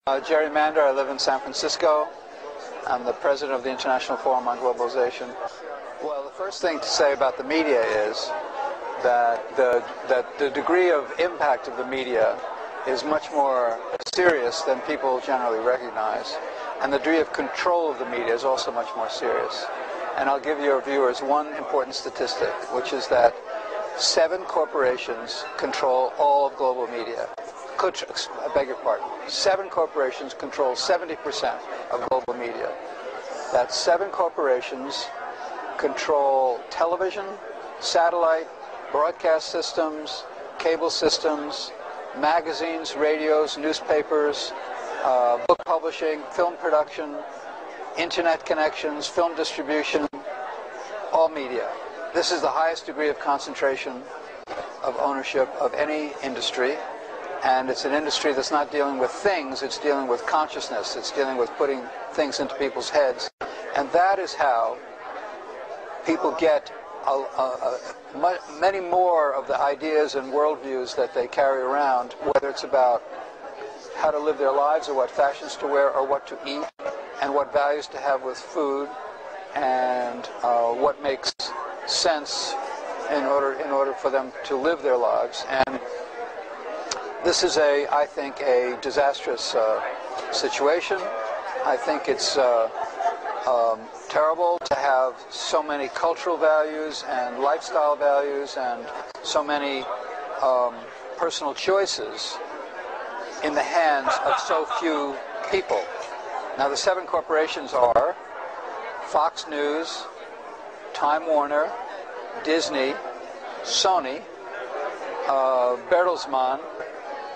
Gerrymander. I live in San Francisco. I'm the president of the International Forum on Globalization. Well, the first thing to say about the media is that the degree of impact of the media is much more serious than people generally recognize. And the degree of control of the media is also much more serious. And I'll give your viewers one important statistic, which is that 7 corporations control all of global media. I beg your pardon. 7 corporations control 70% of global media. That's 7 corporations control television, satellite, broadcast systems, cable systems, magazines, radios, newspapers, book publishing, film production, internet connections, film distribution, all media. This is the highest degree of concentration of ownership of any industry. And it's an industry that's not dealing with things, it's dealing with consciousness, it's dealing with putting things into people's heads. And that is how people get many more of the ideas and worldviews that they carry around, whether it's about how to live their lives or what fashions to wear or what to eat and what values to have with food and what makes sense in order for them to live their lives. And this is, I think, a disastrous situation. I think it's terrible to have so many cultural values and lifestyle values and so many personal choices in the hands of so few people. Now, the 7 corporations are Fox News, Time Warner, Disney, Sony, Bertelsmann,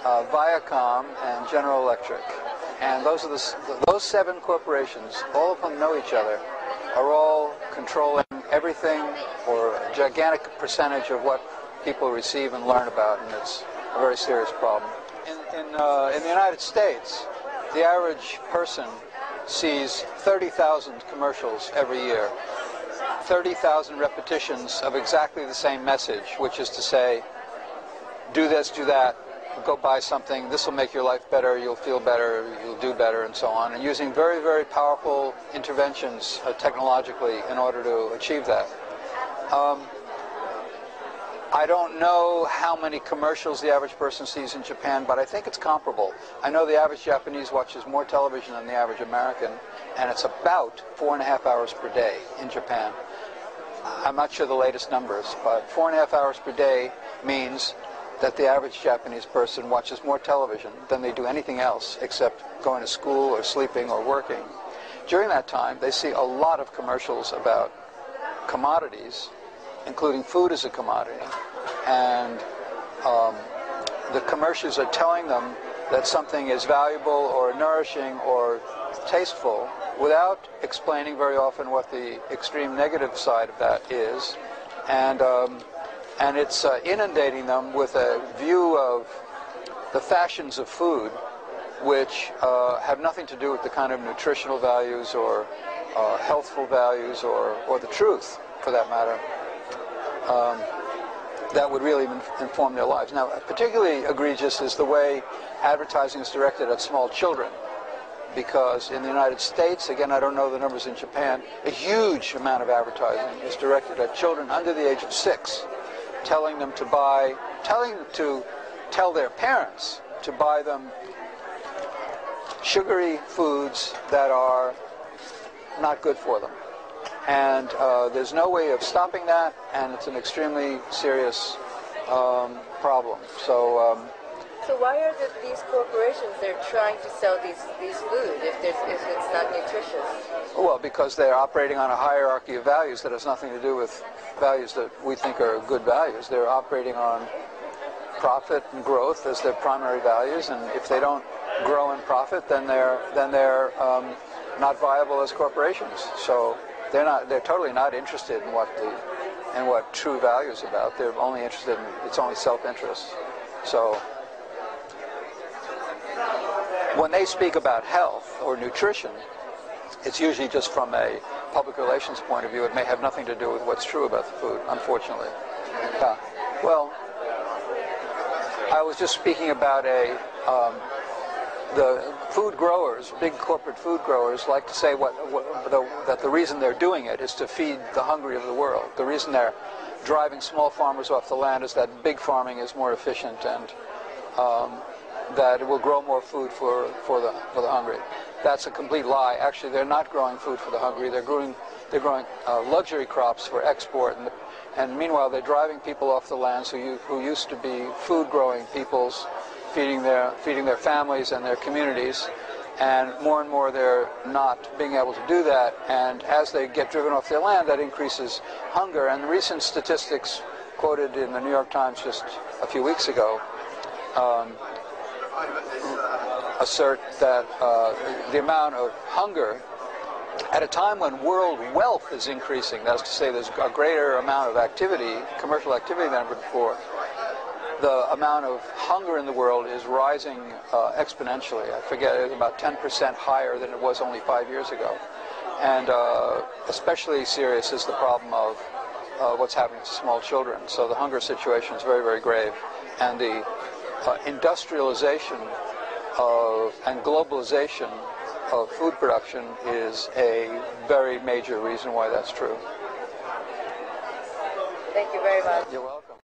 Viacom, and General Electric. And those 7 corporations, all of them know each other, are all controlling everything or a gigantic percentage of what people receive and learn about, and it's a very serious problem. In the United States, the average person sees 30,000 commercials every year, 30,000 repetitions of exactly the same message, which is to say, do this, do that, go buy something, this will make your life better, you'll feel better, you'll do better, and so on, and using very, very powerful interventions technologically in order to achieve that. I don't know how many commercials the average person sees in Japan, but I think it's comparable. I know the average Japanese watches more television than the average American, and it's about 4.5 hours per day in Japan. I'm not sure the latest numbers, but 4.5 hours per day means that the average Japanese person watches more television than they do anything else except going to school or sleeping or working. During that time, they see a lot of commercials about commodities, including food as a commodity. And the commercials are telling them that something is valuable or nourishing or tasteful without explaining very often what the extreme negative side of that is. And it's inundating them with a view of the fashions of food, which have nothing to do with the kind of nutritional values or healthful values or the truth, for that matter, that would really inform their lives. Now, particularly egregious is the way advertising is directed at small children, because in the United States, again, I don't know the numbers in Japan, a huge amount of advertising is directed at children under the age of 6. Telling them to tell their parents to buy them sugary foods that are not good for them. And there's no way of stopping that, and it's an extremely serious problem. So why are these corporations, they're trying to sell these food if it's not nutritious? Well, because they're operating on a hierarchy of values that has nothing to do with values that we think are good values. They're operating on profit and growth as their primary values, and if they don't grow in profit, then they're not viable as corporations. So they're totally not interested in what true value is about. They're only interested in it's only self-interest. So when they speak about health or nutrition, it's usually just from a public relations point of view. It may have nothing to do with what's true about the food, unfortunately. Well, I was just speaking about the food growers, big corporate food growers, like to say that the reason they're doing it is to feed the hungry of the world. The reason they're driving small farmers off the land is that big farming is more efficient and that it will grow more food for the hungry. That's a complete lie. Actually, they're not growing food for the hungry. They're growing luxury crops for export, and meanwhile they're driving people off the lands who used to be food-growing peoples, feeding their families and their communities, and more they're not being able to do that. And as they get driven off their land, that increases hunger. And the recent statistics quoted in the New York Times just a few weeks ago assert that the amount of hunger at a time when world wealth is increasing, that is to say there's a greater amount of activity, commercial activity than ever before, the amount of hunger in the world is rising exponentially. I forget, it's about 10% higher than it was only 5 years ago. And especially serious is the problem of what's happening to small children. So the hunger situation is very, very grave. And the industrialization and globalization of food production is a very major reason why that's true. Thank you very much. You're welcome.